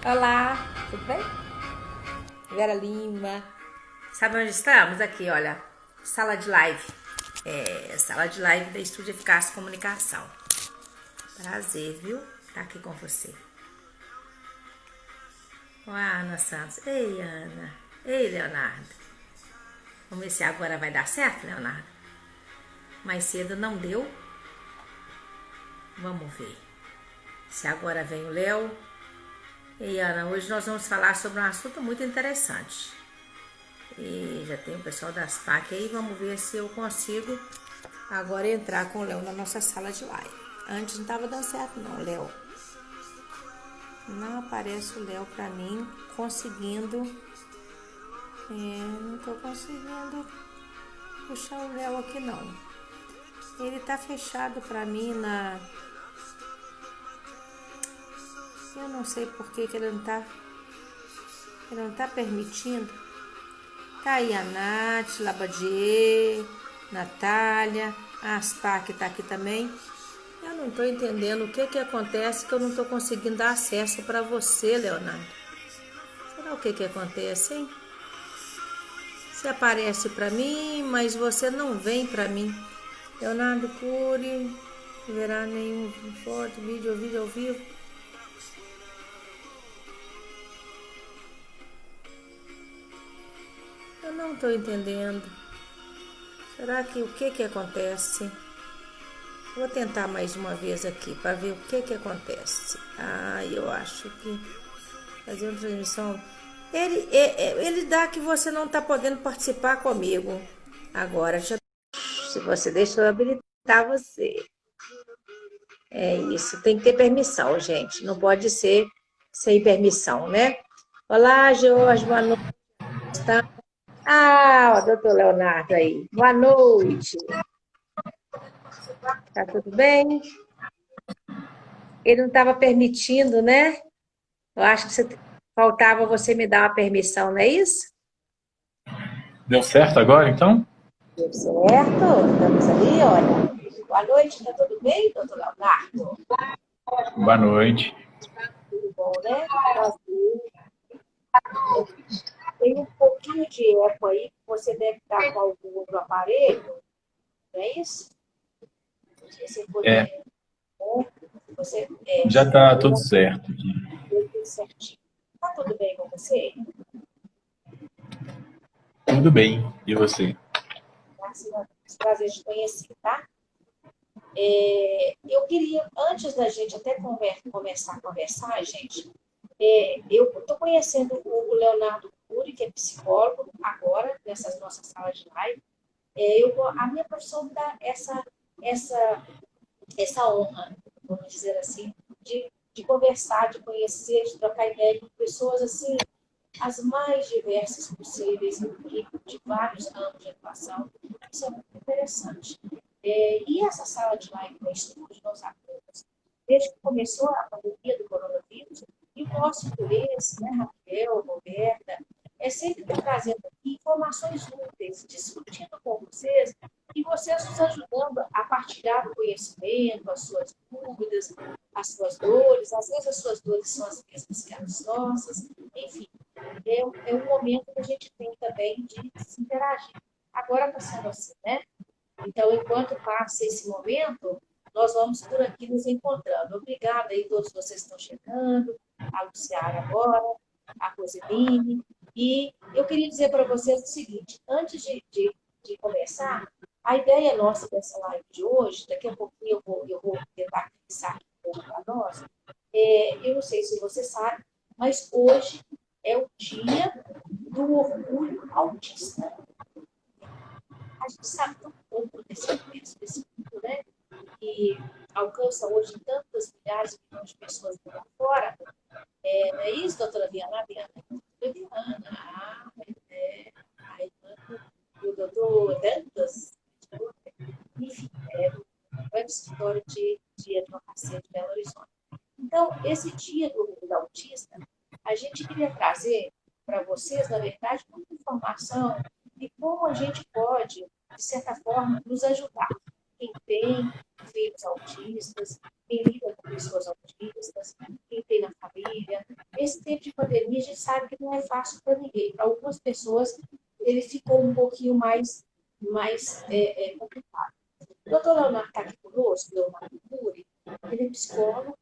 Olá, tudo bem? Vera Lima. Sabe onde estamos? Aqui, olha, sala de live. Sala de live da Estúdio Eficácia Comunicação. Prazer, viu? Estar aqui com você. Ó, a Ana Santos. Ei, Ana. Ei, Leonardo. Vamos ver se agora vai dar certo, Leonardo. Mais cedo não deu. Vamos ver se agora vem o Léo. Ei, Ana, hoje nós vamos falar sobre um assunto muito interessante. E já tem o pessoal das PAC aí, vamos ver se eu consigo agora entrar com o Léo na nossa sala de live. Antes não estava dando certo não, Léo. Não aparece o Léo pra mim conseguindo. Não tô conseguindo puxar o Léo aqui não. Ele tá fechado pra mim na... Eu não sei por que ele não tá permitindo. Tá aí a Nath, Labadier, Natália, a Aspac tá aqui também. Eu não tô entendendo o que acontece que eu não tô conseguindo dar acesso para você, Leonardo. Será o que acontece, hein? Você aparece para mim, mas você não vem para mim. Leonardo Cury, não verá nenhum foto, vídeo ao vivo. Eu não tô entendendo. Será que o que acontece? Vou tentar mais uma vez aqui para ver o que acontece. Eu acho que fazer uma transmissão. Ele dá que você não está podendo participar comigo. Agora, se você deixa eu habilitar você. É isso, tem que ter permissão, gente. Não pode ser sem permissão, né? Olá, Jorge, boa noite. O doutor Leonardo aí. Boa noite. Tá tudo bem? Ele não estava permitindo, né? Eu acho que faltava você me dar uma permissão, não é isso? Deu certo agora, então? Deu certo? Estamos ali, olha. Boa noite, tá tudo bem, doutor Leonardo? Boa noite. Tudo bom, né? Tem um pouquinho de eco aí, você deve estar com algum outro aparelho, não é isso? Se você É, puder, você já está tudo certo aqui. tudo certinho. Tá tudo bem com você? Tudo bem. E você? Graças a Deus. Prazer te conhecer, tá? Eu queria, antes da gente até começar a conversar, gente, eu estou conhecendo o Leonardo Cury, que é psicólogo, agora, nessas nossas salas de live. A minha profissão me dá essa honra, vamos dizer assim, de conversar, de conhecer, de trocar ideia com pessoas assim, as mais diversas possíveis, de vários ramos de atuação. Isso é muito interessante. E essa sala de live da Estúdio, nós abrimos, desde que começou a pandemia do coronavírus, e o nosso interesse, né, Raquel, Roberta, é sempre estar trazendo aqui informações úteis, discutindo com vocês, e vocês nos ajudando a partilhar o conhecimento, as suas dúvidas, as suas dores, às vezes as suas dores são as mesmas que as nossas, enfim, é um momento que a gente tem também de se interagir. Agora está sendo assim, né? Então, enquanto passa esse momento, nós vamos por aqui nos encontrando. Obrigada aí a todos vocês que estão chegando, a Luciara agora, a Roseline. E eu queria dizer para vocês o seguinte, antes de começar, a ideia nossa dessa live de hoje, daqui a pouquinho eu vou tentar fixar aqui um pouco para nós, eu não sei se você sabe, mas hoje é o dia do orgulho autista. A gente sabe tão pouco desse mundo, né? Que alcança hoje tantas milhares de milhões de pessoas lá fora. Não é isso, doutora Viana? Doutora Viana, a Ivana e o doutor Dantas, enfim, um grande escritório de advocacia de Belo Horizonte. Então, esse dia do orgulho autista, a gente queria trazer para vocês, na verdade, muita informação de como a gente pode, de certa forma, nos ajudar. Quem tem filhos autistas, quem lida com pessoas autistas, quem tem na família, esse tempo de pandemia a gente sabe que não é fácil para ninguém. Para algumas pessoas, ele ficou um pouquinho mais complicado. O doutor Leonardo está aqui conosco, Leonardo Cury, ele é psicólogo,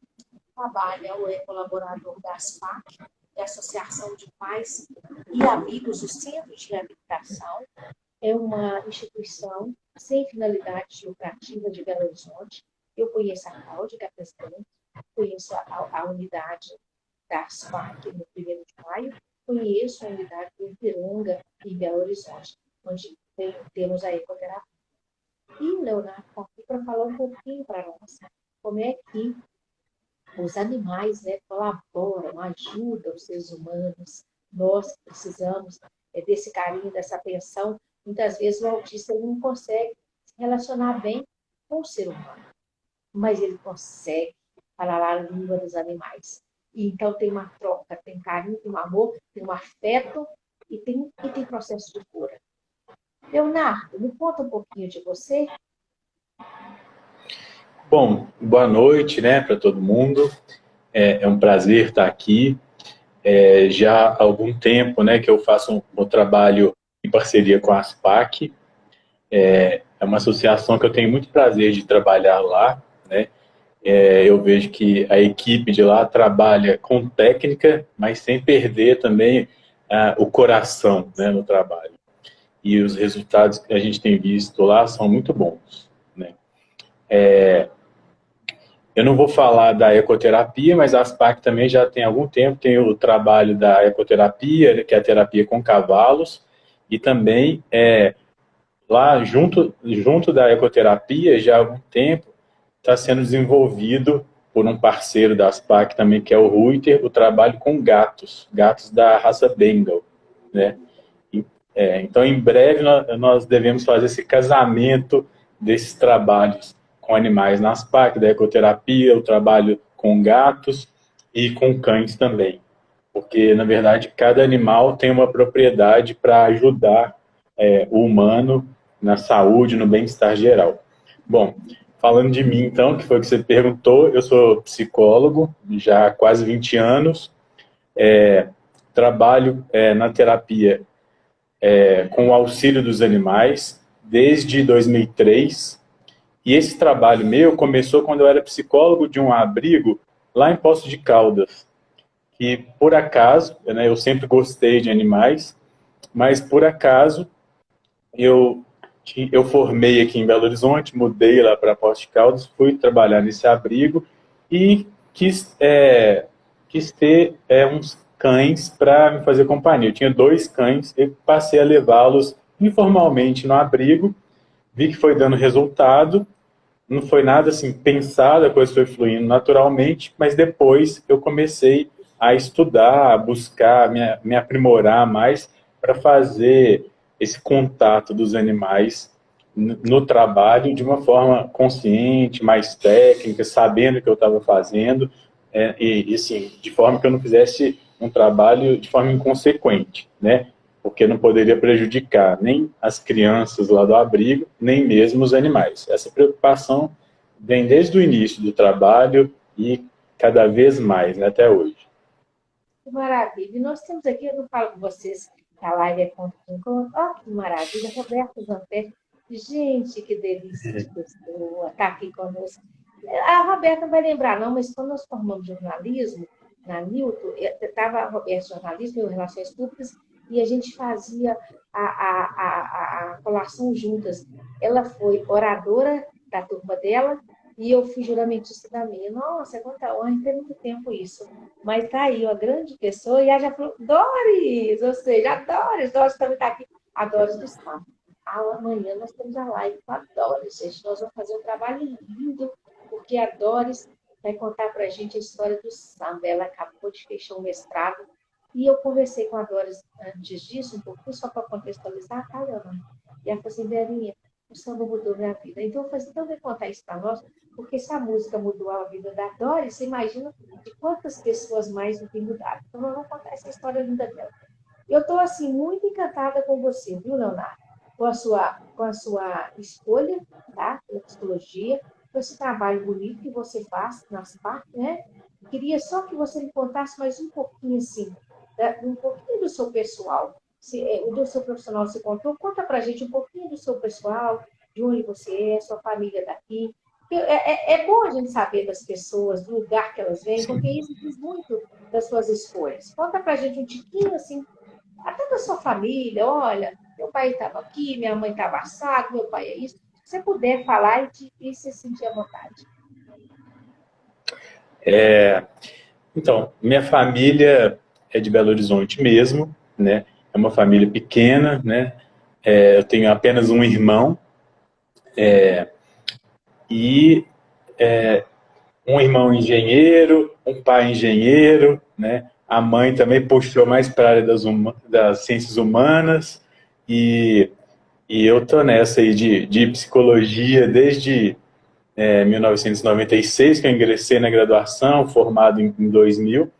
trabalha ou é colaborador da ASPAC, da Associação de Pais e Amigos do Centro de Reabilitação. É uma instituição sem finalidade lucrativa de Belo Horizonte. Eu conheço a Cláudia, que é a presidente, conheço a unidade da ASPAC no 1º de maio, conheço a unidade do Ipiranga em Belo Horizonte, onde temos a ecoterapia. E o Leonardo está aqui para falar um pouquinho para nós como é que os animais, né, colaboram, ajudam os seres humanos. Nós precisamos desse carinho, dessa atenção. Muitas vezes o autista ele não consegue se relacionar bem com o ser humano, mas ele consegue falar a língua dos animais. E então tem uma troca, tem carinho, tem um amor, tem um afeto e tem processo de cura. Leonardo, me conta um pouquinho de você. Bom, boa noite, né, para todo mundo. É um prazer estar aqui. Já há algum tempo, né, que eu faço um trabalho em parceria com a ASPAC. É uma associação que eu tenho muito prazer de trabalhar lá, né. Eu vejo que a equipe de lá trabalha com técnica, mas sem perder também o coração, né, no trabalho. E os resultados que a gente tem visto lá são muito bons, né. Eu não vou falar da ecoterapia, mas a ASPAC também já tem algum tempo, tem o trabalho da ecoterapia, que é a terapia com cavalos, e também lá junto da ecoterapia, já há algum tempo, está sendo desenvolvido por um parceiro da ASPAC também, que é o Ruiter, o trabalho com gatos da raça Bengal, né? Então, em breve, nós devemos fazer esse casamento desses trabalhos com animais na ASPAC, da ecoterapia, o trabalho com gatos e com cães também. Porque, na verdade, cada animal tem uma propriedade para ajudar o humano na saúde, no bem-estar geral. Bom, falando de mim, então, que foi o que você perguntou, eu sou psicólogo, já há quase 20 anos, trabalho na terapia com o auxílio dos animais desde 2003. E esse trabalho meu começou quando eu era psicólogo de um abrigo lá em Poços de Caldas, que por acaso, né, eu sempre gostei de animais, mas por acaso eu formei aqui em Belo Horizonte, mudei lá para Poços de Caldas, fui trabalhar nesse abrigo e quis ter uns cães para me fazer companhia. Eu tinha 2 cães e passei a levá-los informalmente no abrigo, vi que foi dando resultado, não foi nada assim pensado, a coisa foi fluindo naturalmente, mas depois eu comecei a estudar, a buscar, me aprimorar mais para fazer esse contato dos animais no trabalho de uma forma consciente, mais técnica, sabendo o que eu estava fazendo, e assim, de forma que eu não fizesse um trabalho de forma inconsequente, né? Porque não poderia prejudicar nem as crianças lá do abrigo, nem mesmo os animais. Essa preocupação vem desde o início do trabalho e cada vez mais, né, até hoje. Que maravilha. E nós temos aqui, eu não falo com vocês, que a live é contra quem conta. Ó, que maravilha. Roberto Zanfé. Gente, que delícia de pessoa estar aqui conosco. A Roberta não vai lembrar, não, mas quando nós formamos jornalismo, na Newton, estava a Roberta Jornalismo e Relações Públicas, e a gente fazia a colação juntas. Ela foi oradora da turma dela e eu fui juramentista da minha. Nossa, quanta honra, tem muito tempo isso. Mas está aí, uma grande pessoa, e ela já falou, Doris, ou seja, a Doris também está aqui, a Doris do Estado. Amanhã nós temos a live com a Doris, gente. Nós vamos fazer um trabalho lindo, porque a Doris vai contar para a gente a história do samba. Ela acabou de fechar um mestrado. E eu conversei com a Doris antes disso, um pouquinho, só para contextualizar, tá, Leonardo? E ela falou assim, Verinha, o samba mudou minha vida. Então eu falei assim, então vem contar isso para nós, porque se a música mudou a vida da Doris, você imagina de quantas pessoas mais não tem mudado. Então nós vamos contar essa história linda dela. Eu estou, assim, muito encantada com você, viu, Leonardo? Com a sua escolha, tá? Pela psicologia, com esse trabalho bonito que você faz nas partes, né? Queria só que você me contasse mais um pouquinho, assim, um pouquinho do seu pessoal. O do seu profissional você contou, conta pra gente um pouquinho do seu pessoal, de onde você é, sua família daqui. É bom a gente saber das pessoas, do lugar que elas vêm, porque Sim. isso diz muito das suas escolhas. Conta pra gente um tiquinho, assim, até da sua família. Olha, meu pai estava aqui, minha mãe estava assado, meu pai é isso. Se você puder falar e se sentir à vontade. Então, minha família é de Belo Horizonte mesmo, né? É uma família pequena, né? Eu tenho apenas um irmão e um irmão engenheiro, um pai engenheiro, né? A mãe também puxou mais para a área das ciências humanas e, e eu tô nessa aí de psicologia desde 1996, que eu ingressei na graduação, formado em 2000.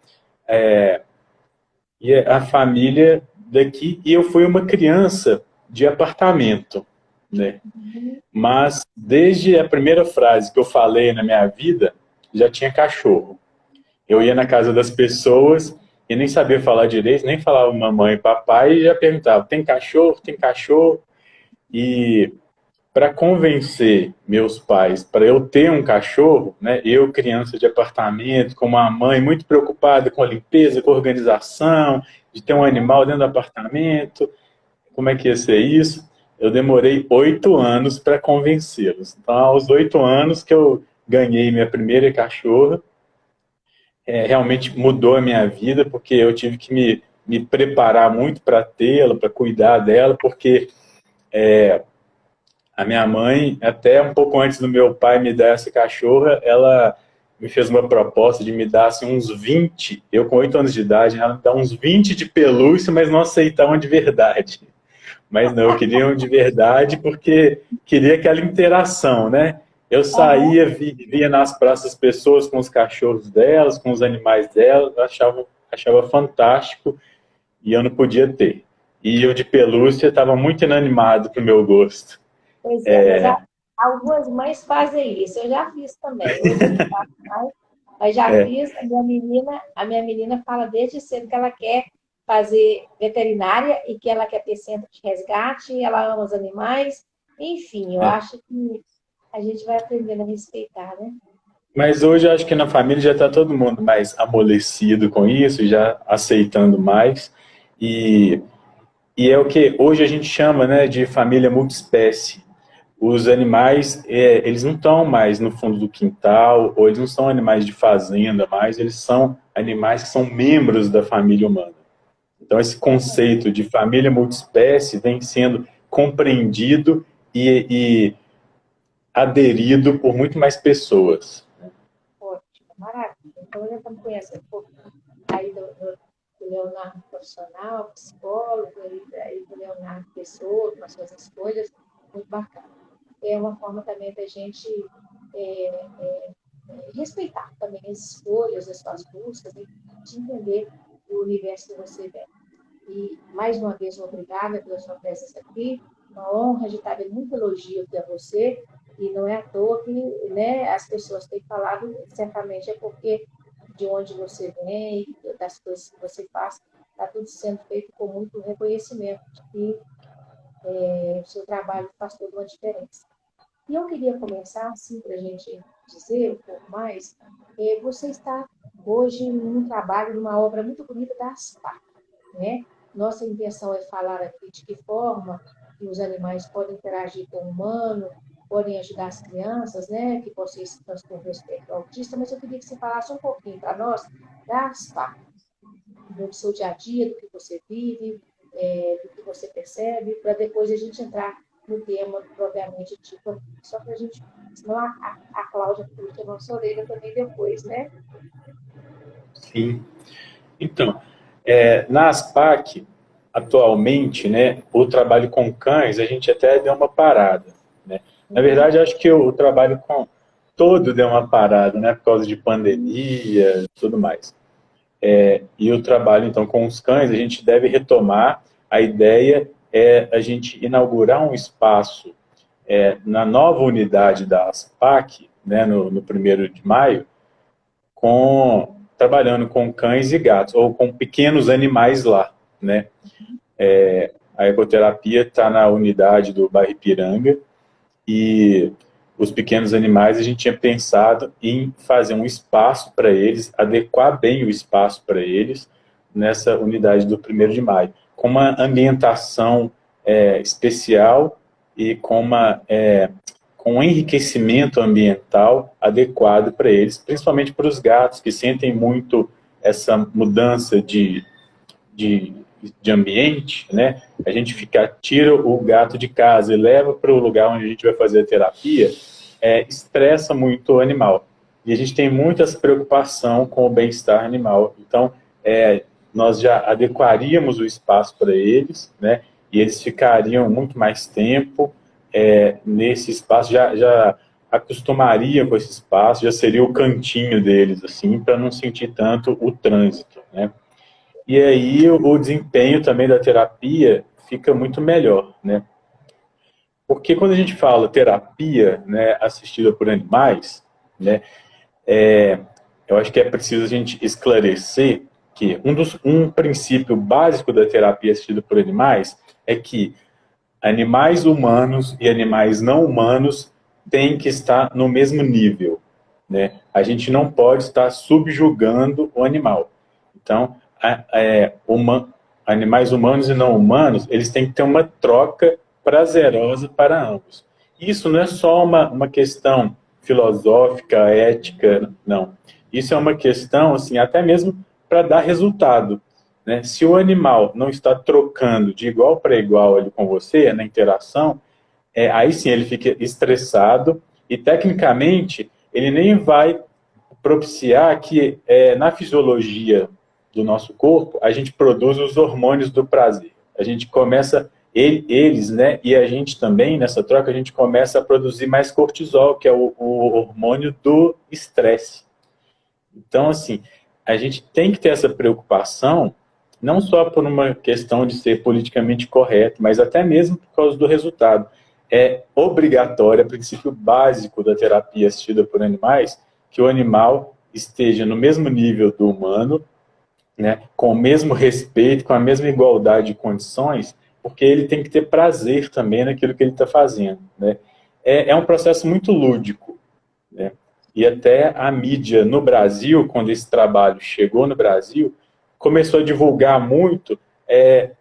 E a família daqui, e eu fui uma criança de apartamento, né? Mas desde a primeira frase que eu falei na minha vida, já tinha cachorro. Eu ia na casa das pessoas e nem sabia falar direito, nem falava mamãe e papai, e já perguntava: tem cachorro? Tem cachorro? E para convencer meus pais para eu ter um cachorro, né? Eu, criança de apartamento, com uma mãe muito preocupada com a limpeza, com a organização, de ter um animal dentro do apartamento, como é que ia ser isso? Eu demorei 8 anos para convencê-los. Então, aos 8 anos que eu ganhei minha primeira cachorra, realmente mudou a minha vida, porque eu tive que me preparar muito para tê-la, para cuidar dela, porque a minha mãe, até um pouco antes do meu pai me dar essa cachorra, ela me fez uma proposta de me dar assim, uns 20, eu com 8 anos de idade, ela me dá uns 20 de pelúcia, mas não aceitavam de verdade. Mas não, eu queria um de verdade porque queria aquela interação, né? Eu Aham. saía, via nas praças pessoas com os cachorros delas, com os animais delas, eu achava fantástico e eu não podia ter. E o de pelúcia estava muito inanimado para o meu gosto. Pois é, mas algumas mães fazem isso. Eu já fiz também. Hoje eu não faço mais, mas já É, fiz. A minha menina fala desde cedo que ela quer fazer veterinária e que ela quer ter centro de resgate, ela ama os animais. Enfim, eu é. acho que a gente vai aprendendo a respeitar, né? Mas hoje eu acho que na família já está todo mundo mais amolecido com isso, já aceitando mais. E, e é o que hoje a gente chama, né, de família multiespécie. Os animais, eles não estão mais no fundo do quintal, ou eles não são animais de fazenda mais, eles são animais que são membros da família humana. Então, esse conceito de família multiespécie vem sendo compreendido e aderido por muito mais pessoas. Ótimo, maravilha. Então, já estamos conhecendo um pouco aí do Leonardo profissional, psicólogo, aí do Leonardo pessoa, com as suas escolhas, muito bacana. É uma forma também da gente é, respeitar também as escolhas, as suas buscas, e de entender o universo que você vem. E, mais uma vez, obrigada pela sua presença aqui. Uma honra de estar vendo muito elogio aqui a você. E não é à toa que, né, as pessoas têm falado, certamente é porque de onde você vem, das coisas que você faz, está tudo sendo feito com muito reconhecimento de que o seu trabalho faz toda uma diferença. E eu queria começar, assim, para a gente dizer um pouco mais, você está hoje num trabalho, numa obra muito bonita da ASPAC, né? Nossa intenção é falar aqui de que forma que os animais podem interagir com o humano, podem ajudar as crianças, né? Que vocês transcorram respeito ao autista, mas eu queria que você falasse um pouquinho para nós da ASPAC, do seu dia a dia, do que você vive, do que você percebe, para depois a gente entrar no tema propriamente dito, só para a gente, senão a Cláudia puxa a nossa orelha também depois, né? Sim. Então, na ASPAC, atualmente, né, o trabalho com cães, a gente até deu uma parada, né? Na Uhum. verdade, acho que o trabalho com todo deu uma parada, né, por causa de pandemia e tudo mais. E o trabalho, então, com os cães, a gente deve retomar. A ideia é a gente inaugurar um espaço na nova unidade da ASPAC, né, no 1º de maio, trabalhando com cães e gatos, ou com pequenos animais lá, né? A ecoterapia está na unidade do bairro Ipiranga, e os pequenos animais a gente tinha pensado em fazer um espaço para eles, adequar bem o espaço para eles nessa unidade do 1º de maio, com uma ambientação especial e com um enriquecimento ambiental adequado para eles, principalmente para os gatos, que sentem muito essa mudança de ambiente, né? A gente tira o gato de casa e leva para o lugar onde a gente vai fazer a terapia, estressa muito o animal. E a gente tem muita preocupação com o bem-estar animal. Então, nós já adequaríamos o espaço para eles, né? E eles ficariam muito mais tempo nesse espaço, já acostumariam com esse espaço, já seria o cantinho deles, assim, para não sentir tanto o trânsito, né? E aí o desempenho também da terapia fica muito melhor, né? Porque quando a gente fala terapia, né, assistida por animais, né, eu acho que é preciso a gente esclarecer que um princípio básico da terapia assistida por animais é que animais humanos e animais não humanos têm que estar no mesmo nível, né? A gente não pode estar subjugando o animal. Então, animais humanos e não humanos, eles têm que ter uma troca prazerosa para ambos. Isso não é só uma questão filosófica, ética, não. Isso é uma questão, assim, até mesmo para dar resultado, né? Se o animal não está trocando de igual para igual ali com você, na interação, aí sim ele fica estressado e, tecnicamente, ele nem vai propiciar que, na fisiologia do nosso corpo, a gente produz os hormônios do prazer. A gente começa, eles, né, e a gente também, nessa troca, a gente começa a produzir mais cortisol, que é o hormônio do estresse. Então, assim, a gente tem que ter essa preocupação, não só por uma questão de ser politicamente correto, mas até mesmo por causa do resultado. É obrigatório, é princípio básico da terapia assistida por animais, que o animal esteja no mesmo nível do humano, né, com o mesmo respeito, com a mesma igualdade de condições, porque ele tem que ter prazer também naquilo que ele está fazendo, né? É um processo muito lúdico, né? E até a mídia no Brasil, quando esse trabalho chegou no Brasil, começou a divulgar muito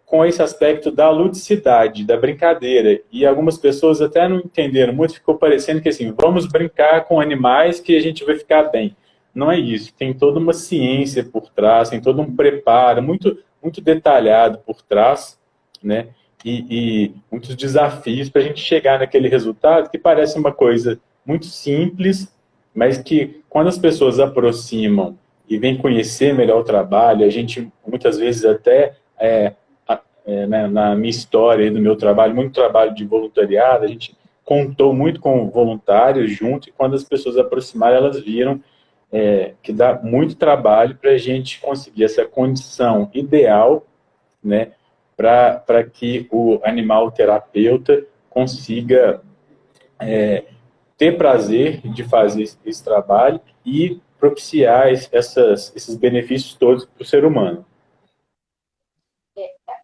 com esse aspecto da ludicidade, da brincadeira. E algumas pessoas até não entenderam muito, ficou parecendo que assim, vamos brincar com animais que a gente vai ficar bem. Não é isso, tem toda uma ciência por trás, tem todo um preparo muito, muito detalhado por trás, né? E muitos desafios para a gente chegar naquele resultado que parece uma coisa muito simples, mas que quando as pessoas aproximam e vêm conhecer melhor o trabalho, a gente muitas vezes até, na minha história, no meu trabalho, muito trabalho de voluntariado, a gente contou muito com voluntários junto, e quando as pessoas aproximaram, elas viram que dá muito trabalho para a gente conseguir essa condição ideal, né, para que o animal terapeuta consiga ter prazer de fazer esse trabalho e propiciar esses benefícios todos para o ser humano.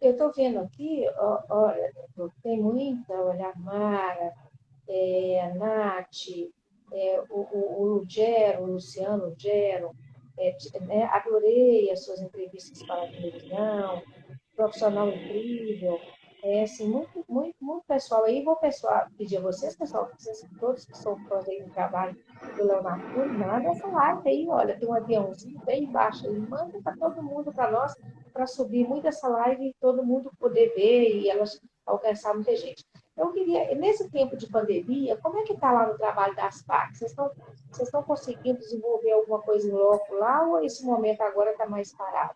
Eu estou vendo aqui, olha, tem muita, olha, a Mara, a Nath, o Lugero, o Luciano Lugero, né, adorei as suas entrevistas para a televisão, profissional incrível, assim, muito, muito, muito pessoal aí. Vou pedir a vocês, pessoal, vocês todos que são fãs aí do trabalho do Leonardo Cruz, manda essa live aí, olha, tem um aviãozinho bem baixo aí, manda para todo mundo, para nós, para subir muito essa live e todo mundo poder ver e elas alcançar muita gente. Eu queria, nesse tempo de pandemia, como é que está lá no trabalho das PACs? Vocês estão conseguindo desenvolver alguma coisa em loco lá ou esse momento agora está mais parado?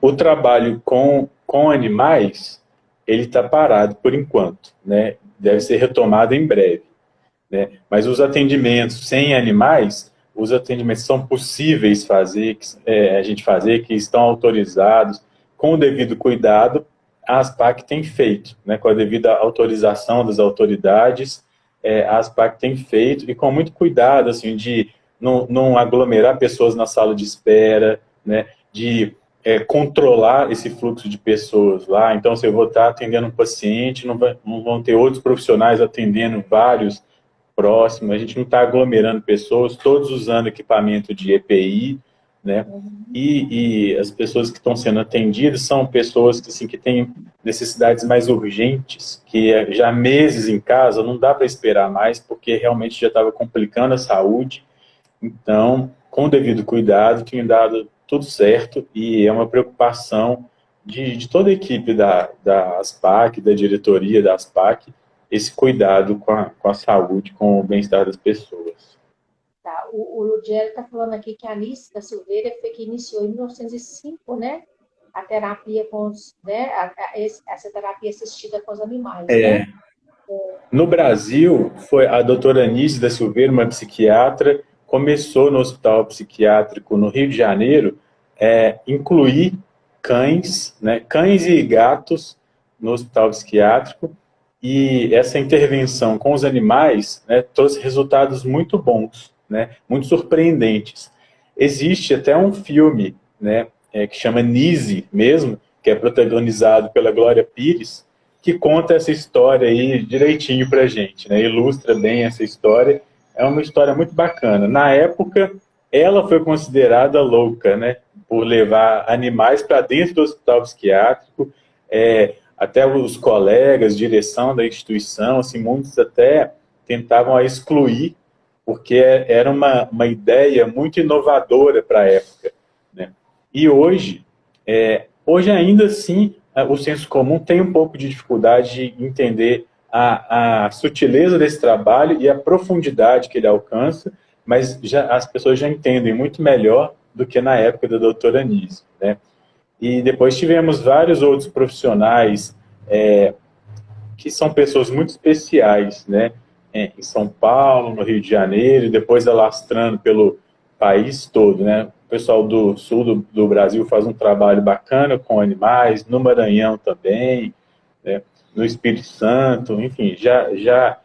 O trabalho com animais, ele está parado por enquanto, né? Deve ser retomado em breve, né? Mas os atendimentos sem animais, os atendimentos são possíveis a gente fazer, que estão autorizados, com o devido cuidado, a ASPAC tem feito, né? Com a devida autorização das autoridades, a ASPAC tem feito, e com muito cuidado, assim, de não aglomerar pessoas na sala de espera, né, de controlar esse fluxo de pessoas lá. Então, se eu vou estar atendendo um paciente, não vão ter outros profissionais atendendo vários próximos, a gente não está aglomerando pessoas, todos usando equipamento de EPI, né? E as pessoas que estão sendo atendidas são pessoas que, assim, que têm necessidades mais urgentes, que já há meses em casa, não dá para esperar mais, porque realmente já estava complicando a saúde. Então, com o devido cuidado, tinha dado tudo certo, e é uma preocupação de toda a equipe da ASPAC, da diretoria da ASPAC, esse cuidado com a saúde, com o bem-estar das pessoas. Tá, o Lugero está falando aqui que a Anice da Silveira foi que iniciou em 1905, né? A terapia com os, né? Essa terapia assistida com os animais, né? No Brasil, foi a doutora Anísio da Silveira, uma psiquiatra, começou no hospital psiquiátrico no Rio de Janeiro, incluir cães, né, cães e gatos no hospital psiquiátrico, e essa intervenção com os animais, né, trouxe resultados muito bons, né, muito surpreendentes. Existe até um filme, né, que chama Nise mesmo, que é protagonizado pela Glória Pires, que conta essa história aí direitinho pra gente, né? Ilustra bem essa história. É uma história muito bacana. Na época, ela foi considerada louca, né? Por levar animais para dentro do hospital psiquiátrico. Até os colegas, direção da instituição, assim, muitos até tentavam a excluir, porque era uma ideia muito inovadora para a época, né? E hoje ainda assim, o senso comum tem um pouco de dificuldade de entender a sutileza desse trabalho e a profundidade que ele alcança, mas as pessoas já entendem muito melhor do que na época da doutora Anísio, né? E depois tivemos vários outros profissionais que são pessoas muito especiais, né? Em São Paulo, no Rio de Janeiro, e depois alastrando pelo país todo, né? O pessoal do sul do Brasil faz um trabalho bacana com animais, no Maranhão também, né? No Espírito Santo, enfim, já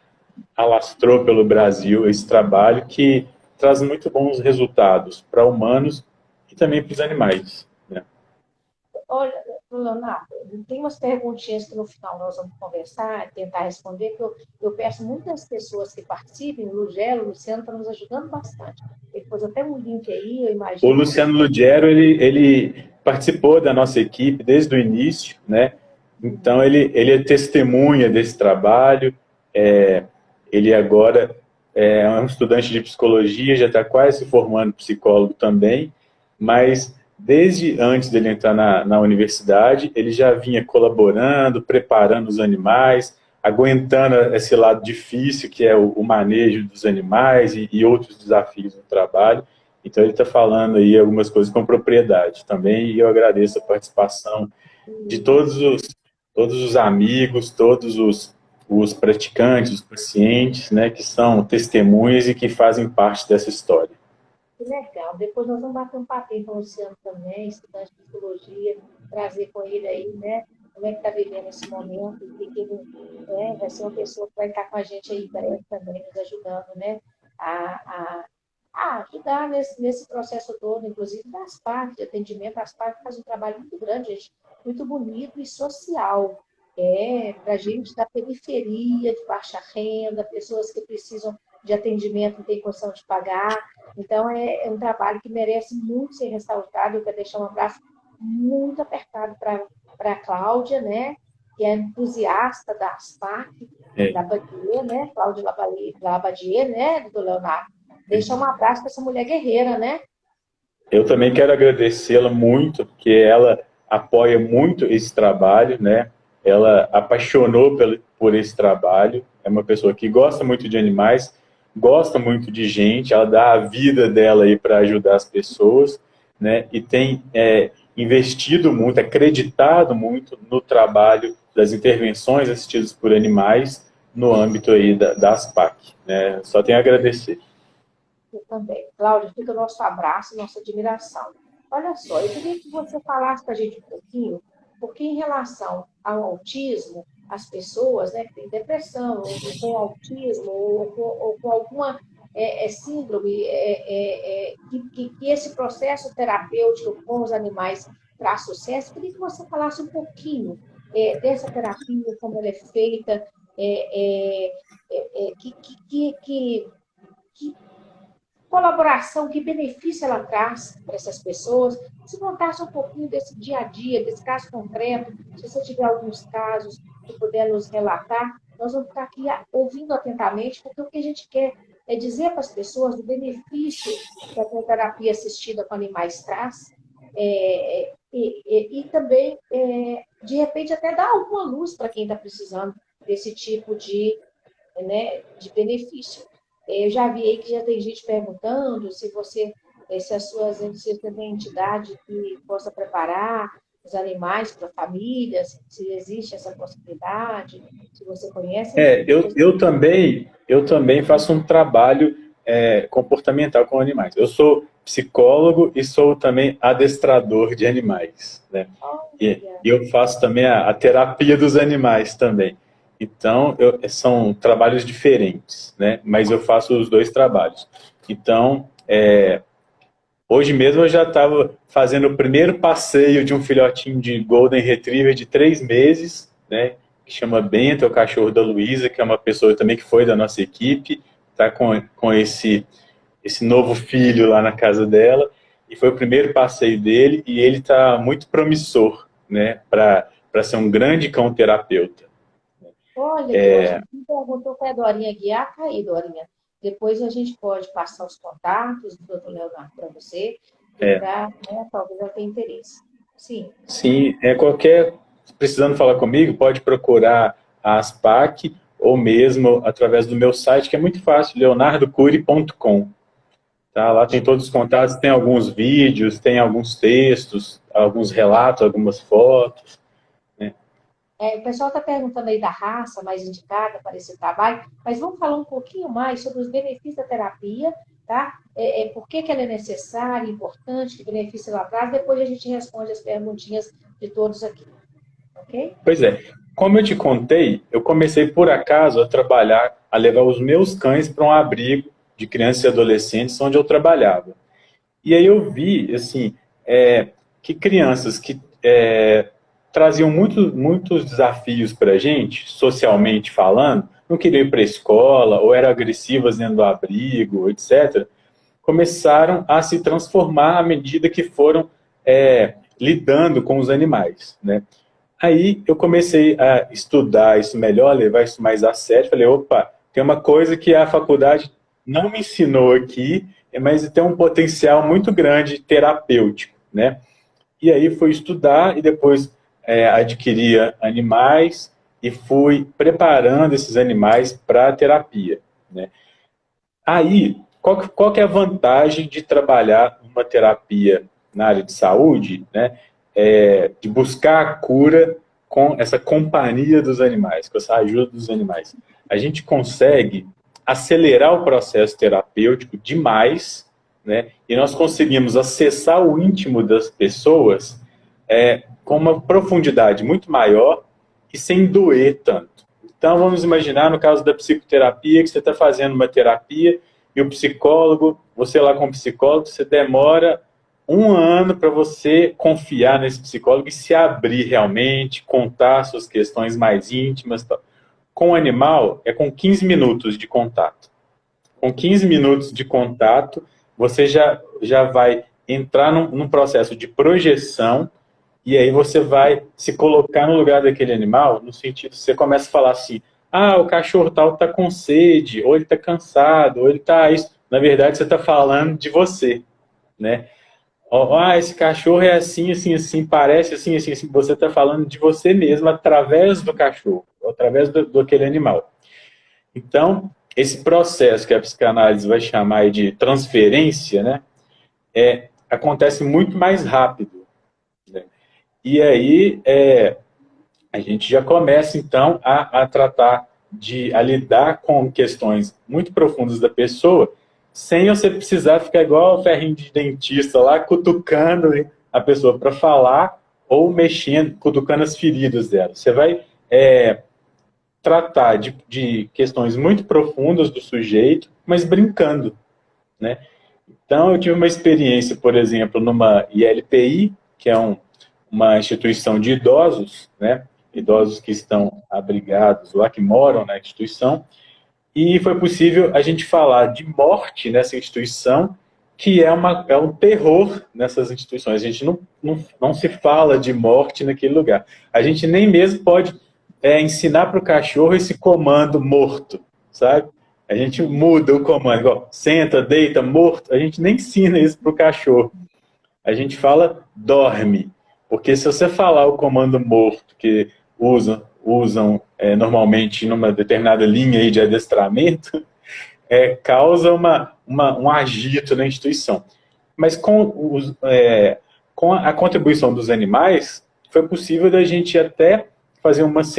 alastrou pelo Brasil esse trabalho que traz muito bons resultados para humanos e também para os animais, né? Olha, Leonardo, tem umas perguntinhas que no final nós vamos conversar, tentar responder, que eu peço muitas pessoas que participem, o Lugelo, o Luciano está nos ajudando bastante. Ele pôs até um link aí, eu O imagino que... Luciano Lugero, ele participou da nossa equipe desde o início, né? Então, ele é testemunha desse trabalho. Ele agora é um estudante de psicologia, já está quase se formando psicólogo também, mas desde antes dele entrar na universidade, ele já vinha colaborando, preparando os animais, aguentando esse lado difícil que é o manejo dos animais e outros desafios no trabalho. Então, ele está falando aí algumas coisas com propriedade também, e eu agradeço a participação de todos os amigos, todos os praticantes, os pacientes, né, que são testemunhas e que fazem parte dessa história. Que legal. Depois nós vamos bater um papinho com o Luciano também, estudante de psicologia, trazer com ele aí, né? Como é que está vivendo esse momento, e que ele vai ser uma pessoa que vai estar com a gente aí em breve também, nos ajudando, né? A, ajudar nesse processo todo, inclusive das partes de atendimento. As partes fazem um trabalho muito grande, gente, muito bonito e social. Para gente da periferia, de baixa renda, pessoas que precisam de atendimento, não tem condição de pagar. Então, é um trabalho que merece muito ser ressaltado. Eu quero deixar um abraço muito apertado para a Cláudia, né? Que é entusiasta da ASPAC, É, Labadier, né? Cláudia Labadier, né? Do Leonardo. Deixar um abraço para essa mulher guerreira, né? eu também quero agradecê-la muito, porque ela apoia muito esse trabalho, né? Ela apaixonou por esse trabalho, é uma pessoa que gosta muito de animais, gosta muito de gente, ela dá a vida dela aí para ajudar as pessoas, né? E tem investido muito, acreditado muito no trabalho das intervenções assistidas por animais no âmbito aí da ASPAC, né? Só tenho a agradecer. Eu também. Cláudia, fica o nosso abraço, nossa admiração. Olha só, eu queria que você falasse para a gente um pouquinho, porque em relação ao autismo, as pessoas, né, que têm depressão, ou com autismo, ou com alguma síndrome, que esse processo terapêutico com os animais traz sucesso. Queria que você falasse um pouquinho dessa terapia, como ela é feita, que colaboração, que benefício ela traz para essas pessoas. Se contasse um pouquinho desse dia a dia, desse caso concreto, se você tiver alguns casos que puder nos relatar, nós vamos estar aqui ouvindo atentamente, porque o que a gente quer é dizer para as pessoas do benefício que a terapia assistida com animais traz, e também, de repente, até dar alguma luz para quem está precisando desse tipo de benefício. Eu já vi aí que já tem gente perguntando se você tem entidade que possa preparar os animais para famílias, se existe essa possibilidade, se você conhece. Eu também faço um trabalho comportamental com animais. Eu sou psicólogo e sou também adestrador de animais, né? E eu faço também a terapia dos animais também. Então, são trabalhos diferentes, né? Mas eu faço os dois trabalhos. Então, hoje mesmo eu já estava fazendo o primeiro passeio de um filhotinho de Golden Retriever de 3 meses, né? Que chama Bento, é o cachorro da Luísa, que é uma pessoa também que foi da nossa equipe, tá com esse novo filho lá na casa dela, e foi o primeiro passeio dele, e ele está muito promissor, né? Para ser um grande cão terapeuta. Olha, que me perguntou para a Dorinha guiar, tá aí, Dorinha. Depois a gente pode passar os contatos do Dr. Leonardo para você, talvez ela tenha interesse. Sim. Sim, precisando falar comigo, pode procurar a ASPAC, ou mesmo através do meu site, que é muito fácil, leonardocuri.com. Tá? Lá tem todos os contatos, tem alguns vídeos, tem alguns textos, alguns relatos, algumas fotos. O pessoal está perguntando aí da raça mais indicada para esse trabalho, mas vamos falar um pouquinho mais sobre os benefícios da terapia, tá? Por que ela é necessária, importante, que benefício ela traz, depois a gente responde as perguntinhas de todos aqui, ok? Pois é, como eu te contei, eu comecei por acaso a levar os meus cães para um abrigo de crianças e adolescentes onde eu trabalhava. E aí eu vi, assim, que crianças que traziam muitos desafios para a gente, socialmente falando, não queriam ir para a escola, ou eram agressivas dentro do abrigo, etc., começaram a se transformar à medida que foram lidando com os animais, né? Aí eu comecei a estudar isso melhor, levar isso mais a sério, falei, opa, tem uma coisa que a faculdade não me ensinou aqui, mas tem um potencial muito grande terapêutico, né? E aí fui estudar e depois adquiria animais e fui preparando esses animais para a terapia, né? Aí, qual que é a vantagem de trabalhar uma terapia na área de saúde, né? De buscar a cura com essa companhia dos animais, com essa ajuda dos animais. A gente consegue acelerar o processo terapêutico demais, né? E nós conseguimos acessar o íntimo das pessoas com uma profundidade muito maior e sem doer tanto. Então, vamos imaginar, no caso da psicoterapia, que você está fazendo uma terapia e o psicólogo, você lá com o psicólogo, você demora 1 ano para você confiar nesse psicólogo e se abrir realmente, contar suas questões mais íntimas. Tal. Com o animal, é com 15 minutos de contato. Com 15 minutos de contato, você já vai entrar num processo de projeção e aí você vai se colocar no lugar daquele animal, no sentido, você começa a falar assim, o cachorro tal está com sede, ou ele está cansado, ou ele está isso. Na verdade, você está falando de você, né? Esse cachorro é assim, assim, assim, parece assim, assim, assim. Você está falando de você mesmo através do cachorro, através do aquele animal. Então, esse processo que a psicanálise vai chamar de transferência, né, acontece muito mais rápido. Né? E aí, a gente já começa, então, a tratar a lidar com questões muito profundas da pessoa, sem você precisar ficar igual o ferrinho de dentista lá, cutucando a pessoa para falar ou mexendo, cutucando as feridas dela. Você vai tratar de questões muito profundas do sujeito, mas brincando, né? Então, eu tive uma experiência, por exemplo, numa ILPI, que é uma instituição de idosos, né? Idosos que estão abrigados lá, que moram na instituição, e foi possível a gente falar de morte nessa instituição, que é um terror nessas instituições. A gente não se fala de morte naquele lugar. A gente nem mesmo pode ensinar para o cachorro esse comando morto, sabe? A gente muda o comando, igual, senta, deita, morto. A gente nem ensina isso para o cachorro. A gente fala dorme. Porque se você falar o comando morto, que usam normalmente numa determinada linha aí de adestramento, causa um agito na instituição. Mas com a contribuição dos animais, foi possível da gente até fazer umas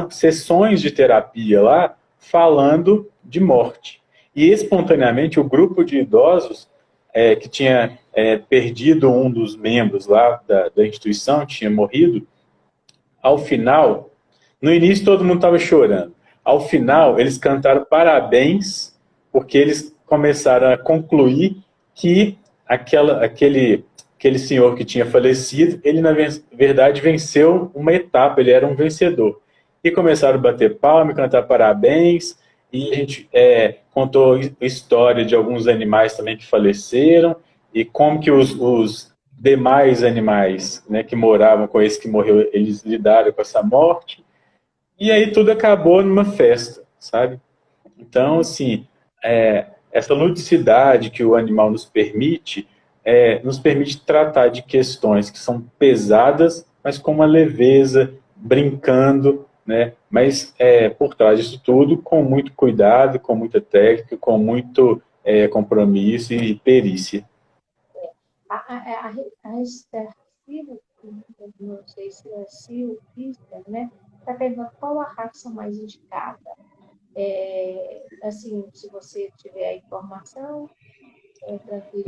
sessões de terapia lá, falando de morte. E espontaneamente o grupo de idosos que tinha perdido um dos membros lá da instituição, tinha morrido, ao final, no início todo mundo estava chorando. Ao final, eles cantaram parabéns, porque eles começaram a concluir que aquele senhor que tinha falecido, ele na verdade venceu uma etapa, ele era um vencedor. E começaram a bater palma, cantar parabéns, e a gente contou a história de alguns animais também que faleceram, e como que os demais animais, né, que moravam com esse que morreu, eles lidaram com essa morte, e aí tudo acabou numa festa, sabe? Então, assim, essa ludicidade que o animal nos permite tratar de questões que são pesadas, mas com uma leveza, brincando, né? Mas por trás disso tudo, com muito cuidado, com muita técnica, com muito compromisso e perícia. A Esther Silva, não sei se é Silva, né? Está perguntando qual a raça mais indicada. Assim, se você tiver a informação, tranquilo.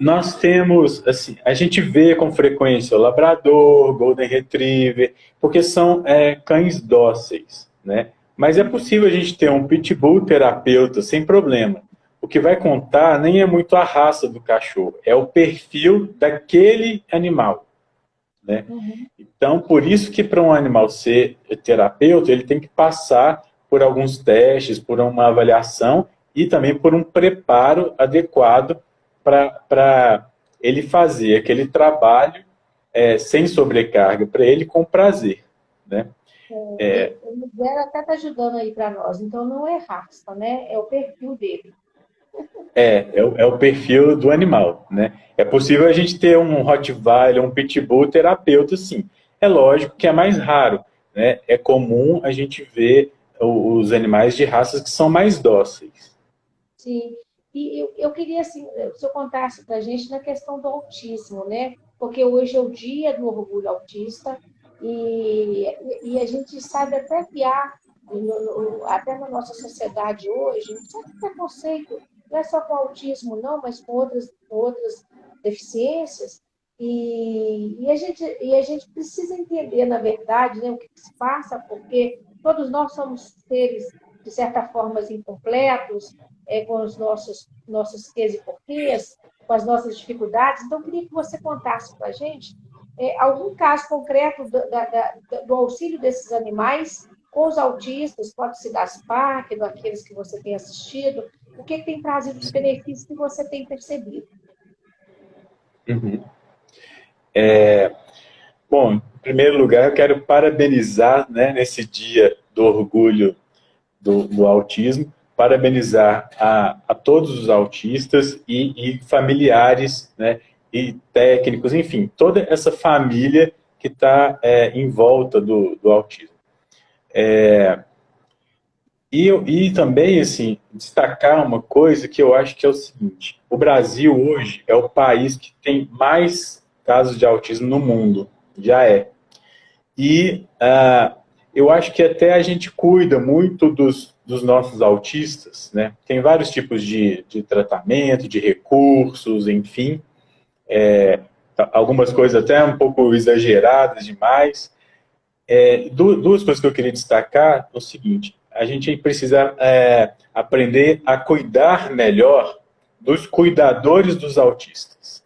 Nós temos, assim, a gente vê com frequência o labrador, golden retriever, porque são cães dóceis, né? Mas é possível a gente ter um pitbull terapeuta sem problema. O que vai contar nem é muito a raça do cachorro, é o perfil daquele animal, né? Uhum. Então, por isso que para um animal ser terapeuta, ele tem que passar por alguns testes, por uma avaliação e também por um preparo adequado para ele fazer aquele trabalho sem sobrecarga, para ele com prazer, né? O Miguel até está ajudando aí para nós, então não é raça, né? É o perfil dele. É o perfil do animal, né? É possível a gente ter um Rottweiler, um Pitbull terapeuta, sim. É lógico que é mais raro, né? É comum a gente ver os animais de raças que são mais dóceis. Sim. E eu queria, assim, se o senhor contasse para a gente na questão do autismo, né? Porque hoje é o dia do orgulho autista e a gente sabe até que há, até na nossa sociedade hoje, um certo preconceito, não é só com autismo, não, mas com outras deficiências. E a gente precisa entender, na verdade, né, o que se passa, porque todos nós somos seres, de certa forma, incompletos, com os nossos quês e porquês, com as nossas dificuldades. Então, eu queria que você contasse para a gente algum caso concreto do auxílio desses animais com os autistas, pode ser das PAC, daqueles que você tem assistido, o que tem trazido de benefícios que você tem percebido? Uhum. Bom, em primeiro lugar, eu quero parabenizar, né, nesse dia do orgulho do autismo, parabenizar a todos os autistas e familiares, né, e técnicos, enfim, toda essa família que está em volta do autismo. E também, assim, destacar uma coisa que eu acho que é o seguinte: o Brasil hoje é o país que tem mais casos de autismo no mundo, já é. E eu acho que até a gente cuida muito dos nossos autistas, né? Tem vários tipos de tratamento, de recursos, enfim. Algumas coisas até um pouco exageradas demais. Duas coisas que eu queria destacar é o seguinte: a gente precisa aprender a cuidar melhor dos cuidadores dos autistas.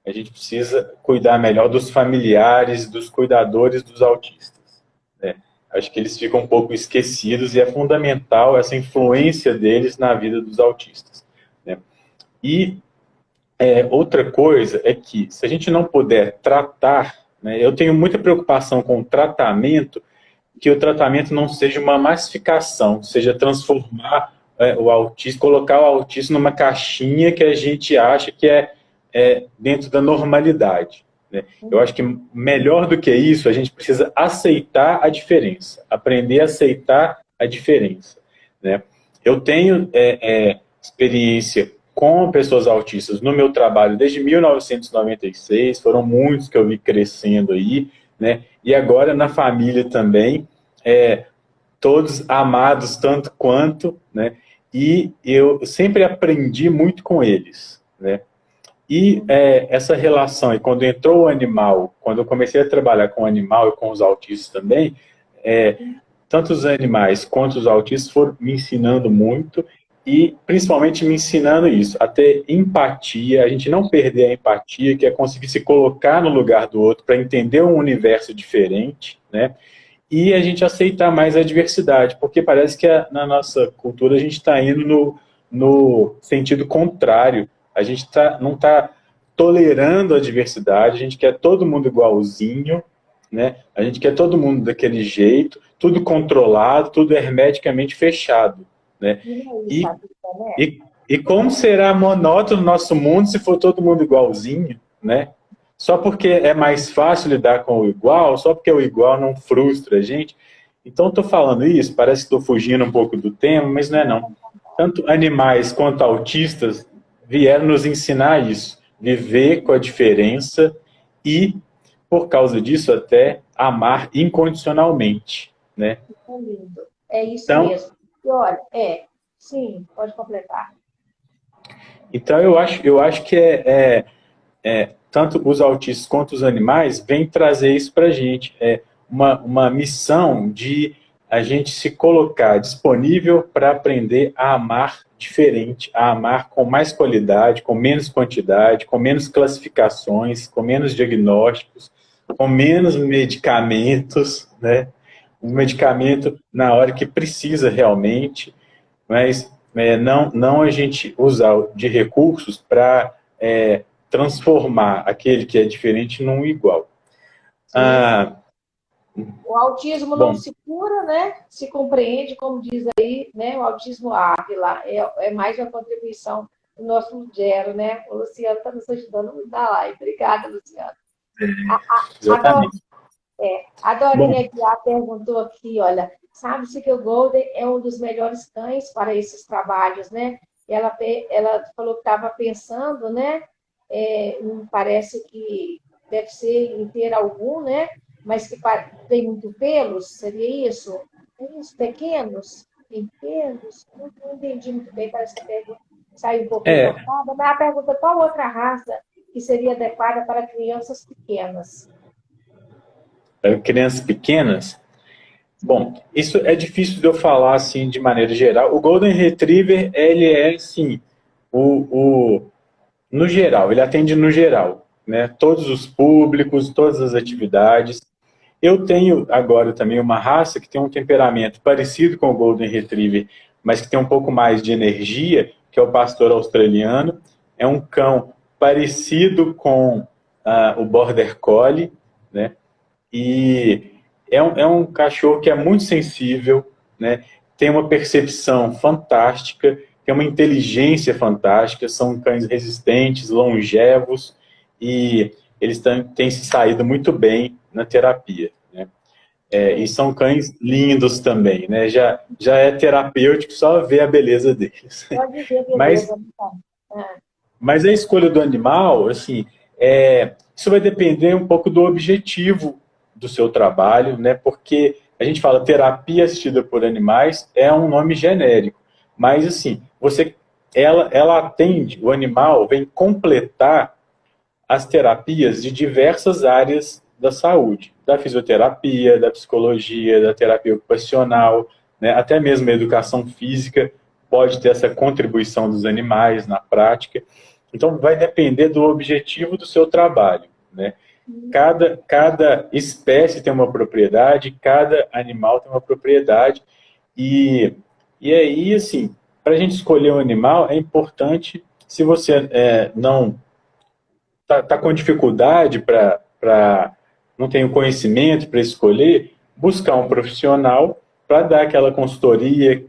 A gente precisa cuidar melhor dos familiares, dos cuidadores dos autistas, né? Acho que eles ficam um pouco esquecidos e é fundamental essa influência deles na vida dos autistas, né? E outra coisa é que, se a gente não puder tratar, né, eu tenho muita preocupação com o tratamento, que o tratamento não seja uma massificação, seja transformar o autismo, colocar o autismo numa caixinha que a gente acha que é dentro da normalidade, né? Eu acho que melhor do que isso, a gente precisa aceitar a diferença, aprender a aceitar a diferença, né? Eu tenho experiência com pessoas autistas no meu trabalho desde 1996, foram muitos que eu vi crescendo aí, né? E agora na família também, todos amados tanto quanto, né? E eu sempre aprendi muito com eles, né? E essa relação, e quando entrou o animal, quando eu comecei a trabalhar com o animal e com os autistas também, tanto os animais quanto os autistas foram me ensinando muito, e principalmente me ensinando isso, a ter empatia, a gente não perder a empatia, que é conseguir se colocar no lugar do outro para entender um universo diferente, né? E a gente aceitar mais a diversidade, porque parece que na nossa cultura a gente está indo no sentido contrário. A gente não está tolerando a diversidade, a gente quer todo mundo igualzinho, né? A gente quer todo mundo daquele jeito, tudo controlado, tudo hermeticamente fechado, né? E como será monótono o nosso mundo se for todo mundo igualzinho, né? Só porque é mais fácil lidar com o igual, só porque o igual não frustra a gente. Então, estou falando isso, parece que estou fugindo um pouco do tema, mas não é não. Tanto animais quanto autistas vieram nos ensinar isso, viver com a diferença e, por causa disso, até amar incondicionalmente, né? Isso é lindo. É isso então, mesmo. E olha, sim, pode completar. Então, eu acho que tanto os autistas quanto os animais vêm trazer isso para a gente. É uma missão de a gente se colocar disponível para aprender a amar diferente, a amar com mais qualidade, com menos quantidade, com menos classificações, com menos diagnósticos, com menos medicamentos, né? Um medicamento na hora que precisa realmente, mas não a gente usar de recursos para transformar aquele que é diferente num igual. O autismo não se cura, né? Se compreende, como diz aí, né? O autismo Ávila é mais uma contribuição do nosso Lugero, né? O Luciano está nos ajudando muito na live. Obrigada, Luciano. Exatamente. A Dorinha Guiar perguntou aqui, olha, sabe-se que o Golden é um dos melhores cães para esses trabalhos, né? Ela falou que estava pensando, né? Parece que deve ser em ter algum, né? Mas que tem muito pelos, seria isso? É isso, pequenos? Tem pelos? Não entendi muito bem, parece que a pergunta saiu um pouquinho cortada, mas a pergunta, qual outra raça que seria adequada para crianças pequenas? Para crianças pequenas? Bom, isso é difícil de eu falar assim de maneira geral. O Golden Retriever, ele é assim, no geral, ele atende no geral, né? Todos os públicos, todas as atividades. Eu tenho agora também uma raça que tem um temperamento parecido com o Golden Retriever, mas que tem um pouco mais de energia, que é o pastor australiano. É um cão parecido com o Border Collie, né? E é um cachorro que é muito sensível, né? Tem uma percepção fantástica, tem uma inteligência fantástica, são cães resistentes, longevos, e eles têm se saído muito bem na terapia, né? E são cães lindos também, né? Já é terapêutico só ver a beleza deles. Pode ver beleza. Mas a escolha do animal, assim, isso vai depender um pouco do objetivo do seu trabalho, né? Porque a gente fala terapia assistida por animais é um nome genérico, mas assim, ela o animal vem completar as terapias de diversas áreas da saúde, da fisioterapia, da psicologia, da terapia ocupacional, né? Até mesmo a educação física pode ter essa contribuição dos animais na prática. Então, vai depender do objetivo do seu trabalho, né? Cada espécie tem uma propriedade, cada animal tem uma propriedade, e aí, assim, para a gente escolher um animal, é importante, se você não tá com dificuldade não tem o conhecimento para escolher, buscar um profissional para dar aquela consultoria,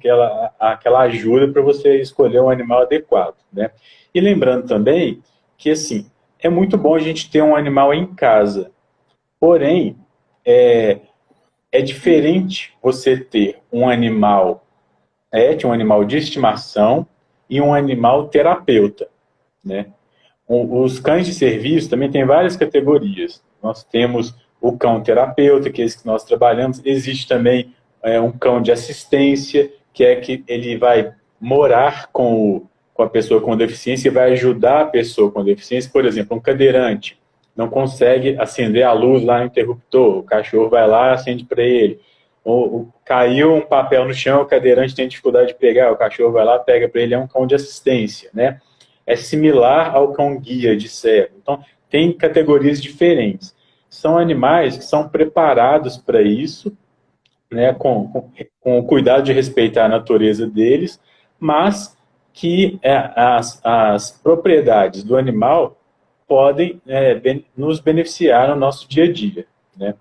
aquela ajuda para você escolher um animal adequado, né? E lembrando também que, assim, é muito bom a gente ter um animal em casa, porém, é diferente você ter um animal um animal de estimação e um animal terapeuta, né? Os cães de serviço também tem várias categorias. Nós temos o cão terapeuta, que é esse que nós trabalhamos. Existe também um cão de assistência, que é que ele vai morar com a pessoa com deficiência e vai ajudar a pessoa com deficiência. Por exemplo, um cadeirante não consegue acender a luz lá no interruptor, o cachorro vai lá e acende para ele. Ou caiu um papel no chão, o cadeirante tem dificuldade de pegar, o cachorro vai lá, pega para ele, é um cão de assistência, né? É similar ao cão guia de cego. Então, tem categorias diferentes. São animais que são preparados para isso, né, com o cuidado de respeitar a natureza deles, mas que as propriedades do animal podem nos beneficiar no nosso dia a dia, né?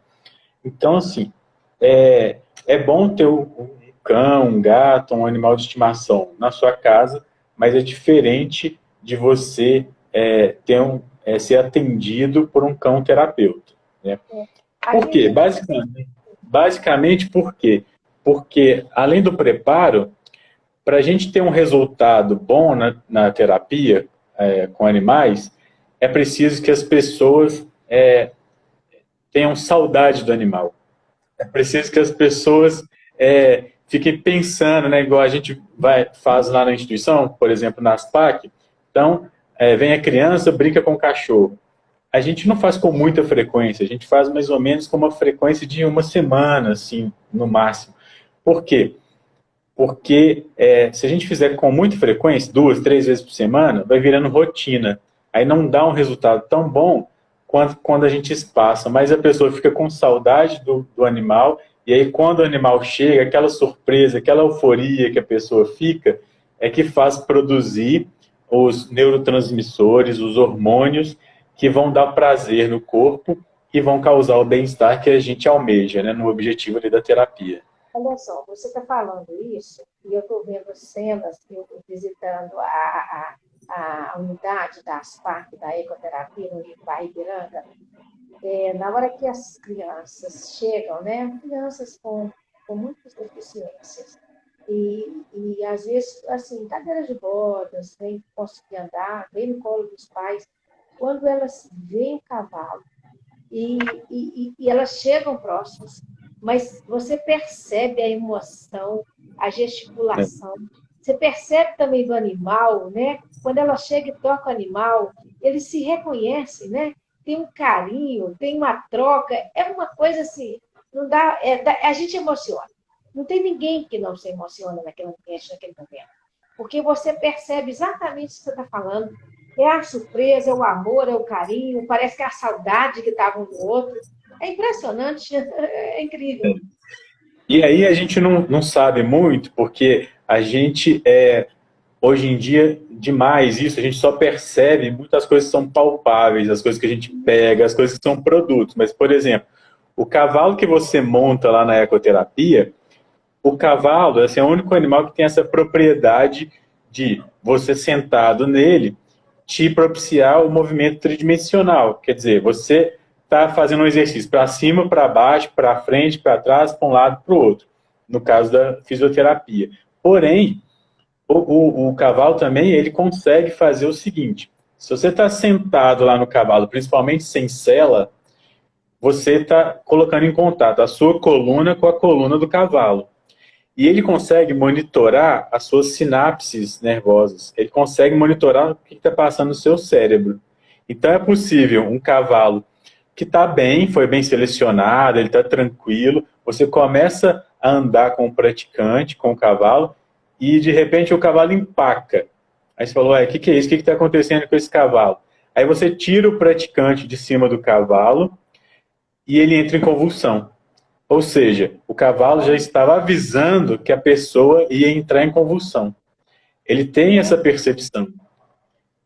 Então, assim, é bom ter um cão, um gato, um animal de estimação na sua casa, mas é diferente de você ser atendido por um cão terapeuta, né? Por quê? Basicamente por quê? Porque, além do preparo, para a gente ter um resultado bom na terapia com animais, é preciso que as pessoas tenham saudade do animal. É preciso que as pessoas fiquem pensando, né, igual a gente faz lá na instituição, por exemplo, na ASPAC. Então, vem a criança, brinca com o cachorro. A gente não faz com muita frequência, a gente faz mais ou menos com uma frequência de uma semana, assim, no máximo. Por quê? Porque se a gente fizer com muita frequência, 2, 3 vezes por semana, vai virando rotina. Aí não dá um resultado tão bom quanto quando a gente espaça, mas a pessoa fica com saudade do animal, e aí quando o animal chega, aquela surpresa, aquela euforia que a pessoa fica, é que faz produzir os neurotransmissores, os hormônios, que vão dar prazer no corpo e vão causar o bem-estar que a gente almeja, né, no objetivo ali da terapia. Olha só, você está falando isso, e eu estou vendo cenas, eu visitando a unidade da ASPAC, da ecoterapia, no bairro Ipiranga, na hora que as crianças chegam, né, crianças com muitas deficiências, e às vezes, assim, cadeira de rodas, nem conseguir andar, vem no colo dos pais, quando elas veem o cavalo, e elas chegam próximas, mas você percebe a emoção, a gesticulação, você percebe também do animal, né? Quando ela chega e toca o animal, eles se reconhecem, né? Tem um carinho, tem uma troca, é uma coisa assim, não dá, a gente emociona. Não tem ninguém que não se emociona naquele ambiente, naquele momento. Porque você percebe exatamente o que você está falando. É a surpresa, é o amor, é o carinho, parece que é a saudade que estava um do outro. É impressionante, é incrível. E aí a gente não sabe muito, porque a gente, hoje em dia, demais isso, a gente só percebe muitas coisas que são palpáveis, as coisas que a gente pega, as coisas que são produtos. Mas, por exemplo, o cavalo que você monta lá na ecoterapia, o cavalo assim, é o único animal que tem essa propriedade de você sentado nele te propiciar o movimento tridimensional. Quer dizer, você está fazendo um exercício para cima, para baixo, para frente, para trás, para um lado, para o outro, no caso da fisioterapia. Porém, o cavalo também ele consegue fazer o seguinte: se você está sentado lá no cavalo, principalmente sem sela, você está colocando em contato a sua coluna com a coluna do cavalo. E ele consegue monitorar as suas sinapses nervosas. Ele consegue monitorar o que está passando no seu cérebro. Então é possível um cavalo que está bem, foi bem selecionado, ele está tranquilo, você começa a andar com o praticante, com o cavalo, e de repente o cavalo empaca. Aí você falou, ué, o que é isso? O que está acontecendo com esse cavalo? Aí você tira o praticante de cima do cavalo e ele entra em convulsão. Ou seja, o cavalo já estava avisando que a pessoa ia entrar em convulsão. Ele tem essa percepção.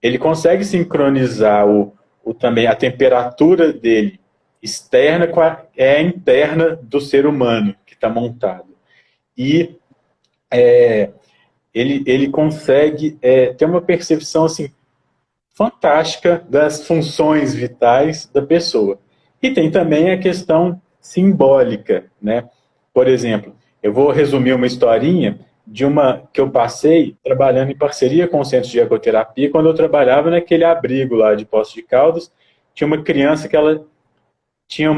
Ele consegue sincronizar também a temperatura dele externa com a interna do ser humano que está montado. E ele consegue ter uma percepção assim, fantástica das funções vitais da pessoa. E tem também a questão simbólica, né? Por exemplo, eu vou resumir uma historinha de uma que eu passei trabalhando em parceria com o Centro de Ecoterapia, quando eu trabalhava naquele abrigo lá de Poços de Caldas. Tinha uma criança que ela tinha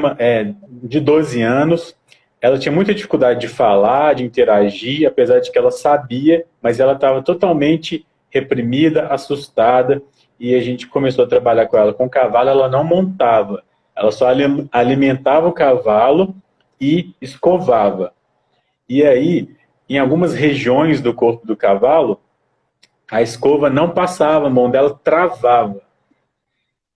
de 12 anos, ela tinha muita dificuldade de falar, de interagir, apesar de que ela sabia, mas ela estava totalmente reprimida, assustada, e a gente começou a trabalhar com ela. Com o cavalo, ela não montava, ela só alimentava o cavalo e escovava. E aí, em algumas regiões do corpo do cavalo, a escova não passava, a mão dela travava.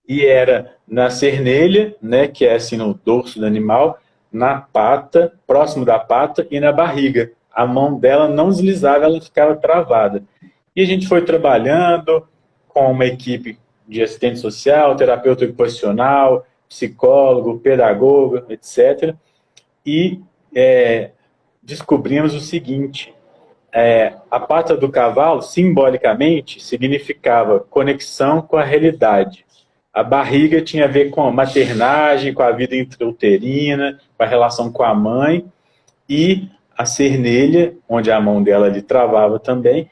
E era na cernelha, né, que é assim no dorso do animal, na pata, próximo da pata, e na barriga. A mão dela não deslizava, ela ficava travada. E a gente foi trabalhando com uma equipe de assistente social, terapeuta ocupacional, psicólogo, pedagogo, etc. E descobrimos o seguinte: a pata do cavalo, simbolicamente, significava conexão com a realidade. A barriga tinha a ver com a maternagem, com a vida intrauterina, com a relação com a mãe, e a cernelha, onde a mão dela ali travava também,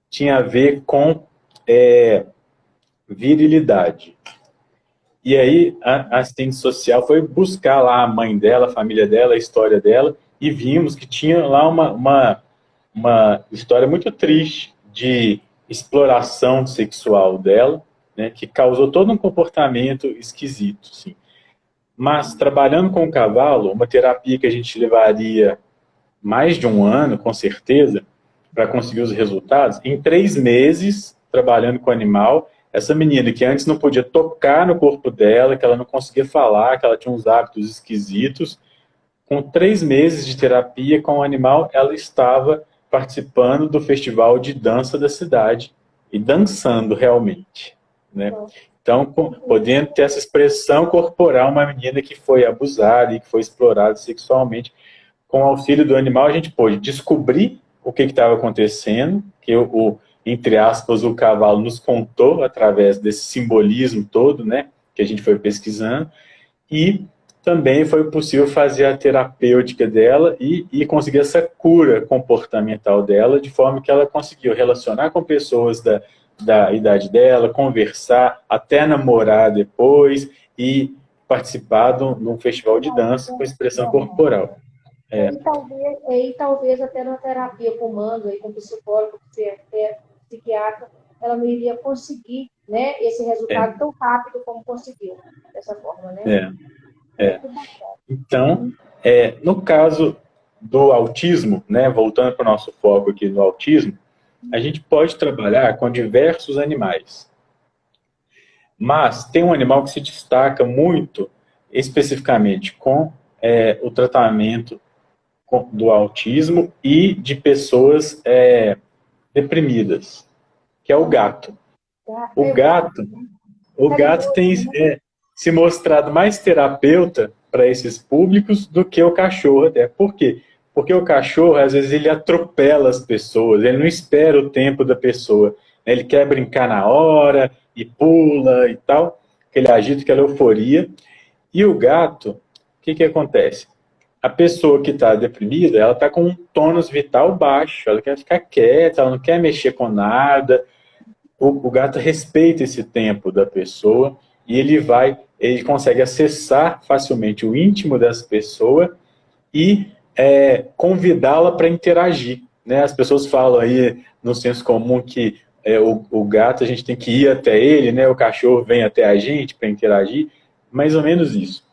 tinha a ver com virilidade. E aí a assistente social foi buscar lá a mãe dela, a família dela, a história dela, e vimos que tinha lá uma história muito triste de exploração sexual dela, né, que causou todo um comportamento esquisito, assim. Mas trabalhando com o cavalo, uma terapia que a gente levaria mais de um ano, com certeza, para conseguir os resultados, em 3 meses, trabalhando com o animal, essa menina que antes não podia tocar no corpo dela, que ela não conseguia falar, que ela tinha uns hábitos esquisitos, com 3 meses de terapia com o animal, ela estava participando do festival de dança da cidade e dançando realmente, né? Então, podendo ter essa expressão corporal, uma menina que foi abusada e que foi explorada sexualmente, com o auxílio do animal, a gente pôde descobrir o que estava acontecendo, que entre aspas, o cavalo nos contou através desse simbolismo todo, né, que a gente foi pesquisando, e também foi possível fazer a terapêutica dela e conseguir essa cura comportamental dela, de forma que ela conseguiu relacionar com pessoas da idade dela, conversar, até namorar depois e participar de um festival de dança com expressão corporal. E talvez até na terapia comando, aí, com psicólogo, psiquiatra, ela não iria conseguir, né, esse resultado tão rápido como conseguiu, dessa forma, né? Então, no caso do autismo, né, voltando para o nosso foco aqui no autismo, a gente pode trabalhar com diversos animais. Mas tem um animal que se destaca muito, especificamente, com o tratamento do autismo e de pessoas deprimidas, que é o gato. O gato tem se mostrado mais terapeuta para esses públicos do que o cachorro até. Por quê? Porque o cachorro, às vezes, ele atropela as pessoas, ele não espera o tempo da pessoa. Ele quer brincar na hora, e pula e tal, aquele agito, aquela euforia. E o gato, o que acontece? A pessoa que está deprimida, ela está com um tônus vital baixo, ela quer ficar quieta, ela não quer mexer com nada. O gato respeita esse tempo da pessoa e ele consegue acessar facilmente o íntimo dessa pessoa e convidá-la para interagir, né? As pessoas falam aí no senso comum que o gato a gente tem que ir até ele, né? O cachorro vem até a gente para interagir. mais ou menos isso.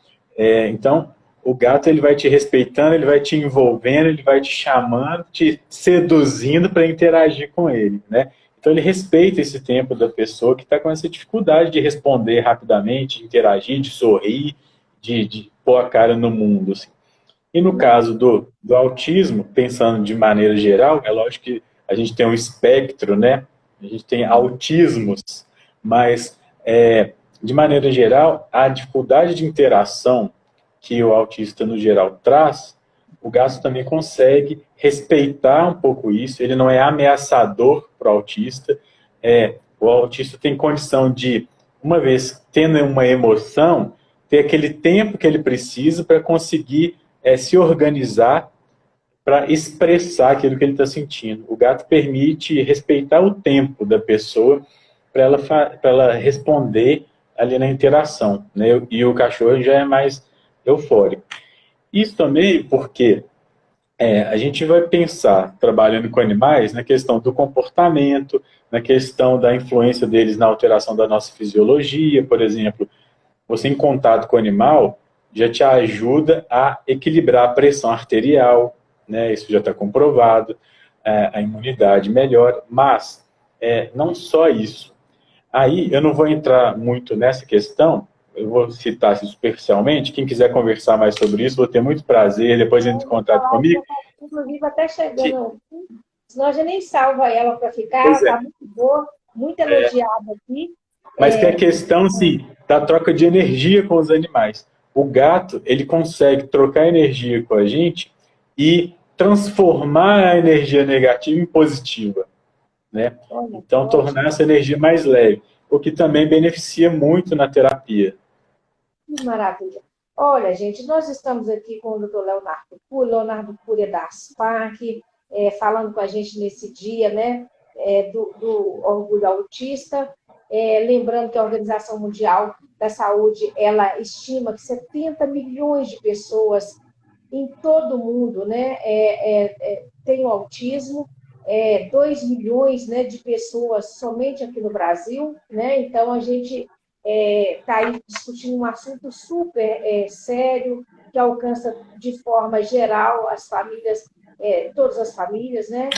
Então, o gato ele vai te respeitando, ele vai te envolvendo, ele vai te chamando, te seduzindo para interagir com ele, né? Então ele respeita esse tempo da pessoa que está com essa dificuldade de responder rapidamente, de interagir, de sorrir, de pôr a cara no mundo, assim. E no caso do autismo, pensando de maneira geral, é lógico que a gente tem um espectro, né? A gente tem autismos, mas de maneira geral, a dificuldade de interação que o autista no geral traz, o gato também consegue respeitar um pouco isso, ele não é ameaçador para o autista, o autista tem condição de, uma vez tendo uma emoção, ter aquele tempo que ele precisa para conseguir se organizar para expressar aquilo que ele está sentindo. O gato permite respeitar o tempo da pessoa para ela responder ali na interação, né? E o cachorro já é mais eufórico. Isso também porque a gente vai pensar, trabalhando com animais, na questão do comportamento, na questão da influência deles na alteração da nossa fisiologia, por exemplo. Você em contato com o animal já te ajuda a equilibrar a pressão arterial, né? Isso já está comprovado, a imunidade melhora, mas não só isso. Aí eu não vou entrar muito nessa questão, eu vou citar assim, superficialmente, quem quiser conversar mais sobre isso, vou ter muito prazer, depois entre em contato comigo. Inclusive, até chegando, senão a gente nem salva ela para ficar, ela está muito boa, muito elogiada aqui. Mas que é a questão, sim, da troca de energia com os animais. O gato, ele consegue trocar energia com a gente e transformar a energia negativa em positiva, né? Então, tornar essa energia mais leve, o que também beneficia muito na terapia. Que maravilha. Olha, gente, nós estamos aqui com o doutor Leonardo Cury é da ASPAC, falando com a gente nesse dia, né, do orgulho autista. Lembrando que a Organização Mundial da Saúde, ela estima que 70 milhões de pessoas em todo o mundo, né, têm o autismo, 2 milhões, né, de pessoas somente aqui no Brasil, né? Então a gente está aí discutindo um assunto super sério, que alcança de forma geral as famílias, todas as famílias, né?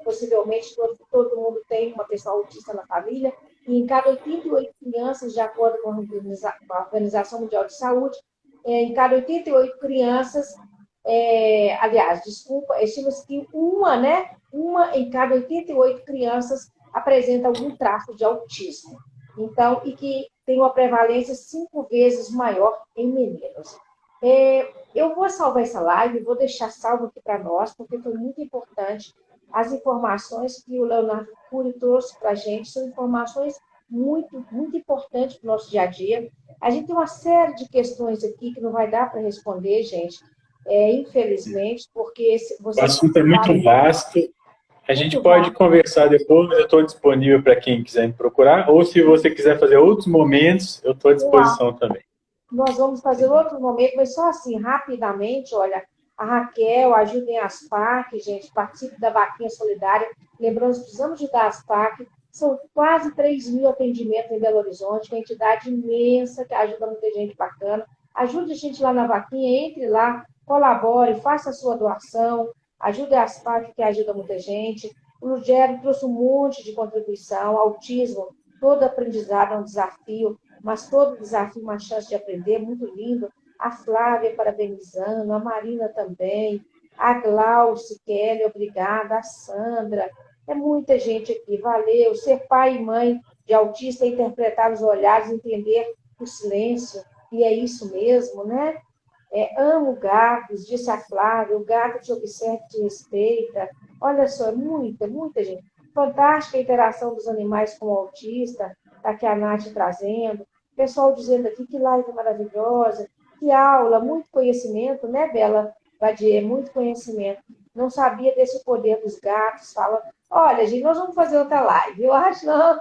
Possivelmente todo mundo tem uma pessoa autista na família, e em cada 88 crianças, de acordo com a Organização Mundial de Saúde, em cada 88 crianças, estima-se que uma em cada 88 crianças apresenta algum traço de autismo. Então, e que tem uma prevalência 5 vezes maior em meninos. Eu vou salvar essa live, vou deixar salvo aqui para nós, porque foi muito importante. As informações que o Leonardo Cury trouxe para a gente são informações muito, muito importantes para o nosso dia a dia. A gente tem uma série de questões aqui que não vai dar para responder, gente, infelizmente, porque o assunto é muito vasto. A gente pode conversar depois, eu estou disponível para quem quiser me procurar, ou se você quiser fazer outros momentos, eu estou à disposição também. Nós vamos fazer outro momento, mas só assim, rapidamente, olha, a Raquel, ajudem as PAC, gente, participe da Vaquinha Solidária. Lembrando, precisamos ajudar as PAC. São quase 3 mil atendimentos em Belo Horizonte, uma entidade imensa que ajuda muita gente bacana. Ajude a gente lá na Vaquinha, entre lá, colabore, faça a sua doação, ajude as PAC, que ajuda muita gente. O Lugero trouxe um monte de contribuição, autismo, todo aprendizado é um desafio, mas todo desafio é uma chance de aprender, muito lindo. A Flávia parabenizando, a Marina também, a Glauce, Kelly, obrigada, a Sandra, é muita gente aqui, valeu. Ser pai e mãe de autista é interpretar os olhares, entender o silêncio, e é isso mesmo, né? Amo gatos, disse a Flávia, o gato te observa e te respeita. Olha só, é muita, muita gente. Fantástica a interação dos animais com o autista, tá aqui a Nath trazendo. Pessoal dizendo aqui que live maravilhosa, que aula, muito conhecimento, né, Bela Badier? Muito conhecimento. Não sabia desse poder dos gatos. Fala, olha, gente, nós vamos fazer outra live. Eu acho não.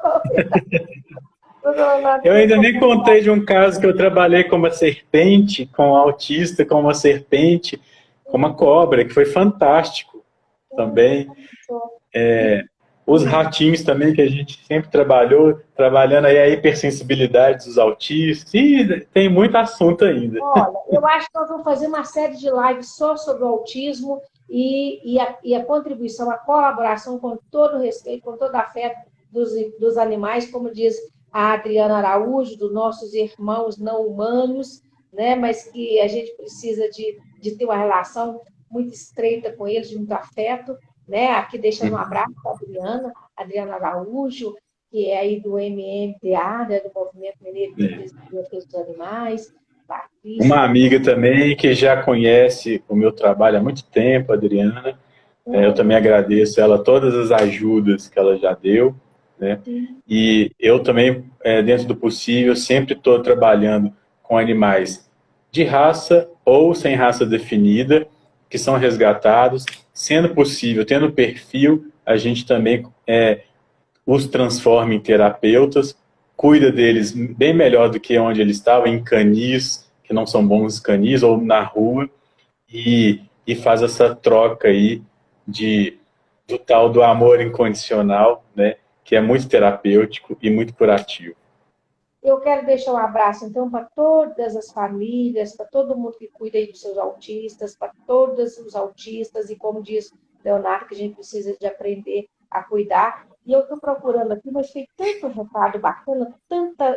Eu ainda nem contei de um caso que eu trabalhei com uma serpente, com um autista, com uma serpente, com uma cobra, que foi fantástico também. Os ratinhos também, que a gente sempre trabalhou, trabalhando aí a hipersensibilidade dos autistas, e tem muito assunto ainda. Olha, eu acho que nós vamos fazer uma série de lives só sobre o autismo e a contribuição, a colaboração com todo o respeito, com todo o afeto dos animais, como diz a Adriana Araújo, dos nossos irmãos não humanos, né? Mas que a gente precisa de ter uma relação muito estreita com eles, de muito afeto, né? Aqui deixando um abraço para a Adriana Araújo, que é aí do MMDA, né? Do Movimento Mineiro de Defesa dos Animais. Uma amiga também que já conhece o meu trabalho há muito tempo, Adriana. Eu também agradeço ela todas as ajudas que ela já deu, né? E eu também, dentro do possível, sempre estou trabalhando com animais de raça ou sem raça definida, que são resgatados. Sendo possível, tendo perfil, a gente também os transforma em terapeutas, cuida deles bem melhor do que onde eles estavam, em canis, que não são bons canis, ou na rua, e faz essa troca aí do tal do amor incondicional, né, que é muito terapêutico e muito curativo. Eu quero deixar um abraço, então, para todas as famílias, para todo mundo que cuida aí dos seus autistas, para todos os autistas, e como diz Leonardo, que a gente precisa de aprender a cuidar. E eu estou procurando aqui, mas tem tanto recado bacana,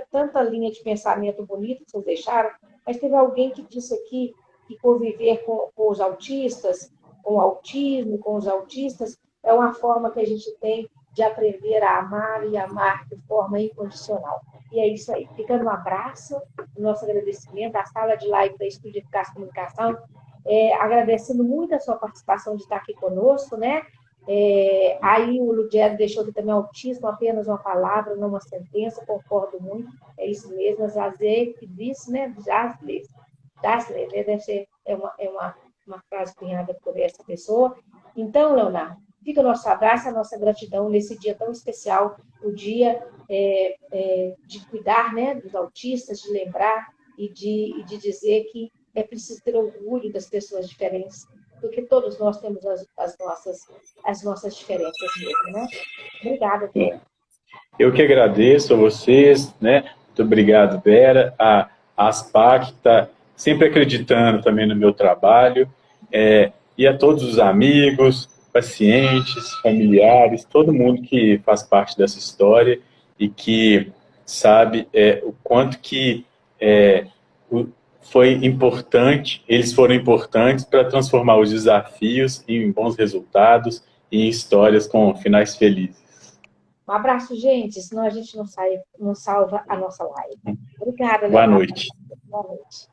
tanta linha de pensamento bonito que vocês deixaram, mas teve alguém que disse aqui que conviver com os autistas, com o autismo, com os autistas, é uma forma que a gente tem de aprender a amar e amar de forma incondicional. E é isso aí. Ficando um abraço, o nosso agradecimento, a sala de live da Estúdio Eficácia Comunicação, agradecendo muito a sua participação de estar aqui conosco, né? Aí o Lugero deixou aqui também autismo, apenas uma palavra, não uma sentença, concordo muito, é isso mesmo, Zazé que disse, né? Jasley, né? Deve ser uma frase cunhada por essa pessoa. Então, Leonardo, fica o nosso abraço, a nossa gratidão nesse dia tão especial, o dia de cuidar, né, dos autistas, de lembrar e de dizer que é preciso ter orgulho das pessoas diferentes, porque todos nós temos as nossas diferenças mesmo, né? Obrigada, Vera. Eu que agradeço a vocês, né? Muito obrigado, Vera, a ASPAC, que está sempre acreditando também no meu trabalho, e a todos os amigos, pacientes, familiares, todo mundo que faz parte dessa história e que sabe o quanto que foi importante, eles foram importantes para transformar os desafios em bons resultados e em histórias com finais felizes. Um abraço, gente, senão a gente não salva a nossa live. Obrigada, Boa Leonardo. noite. Boa noite.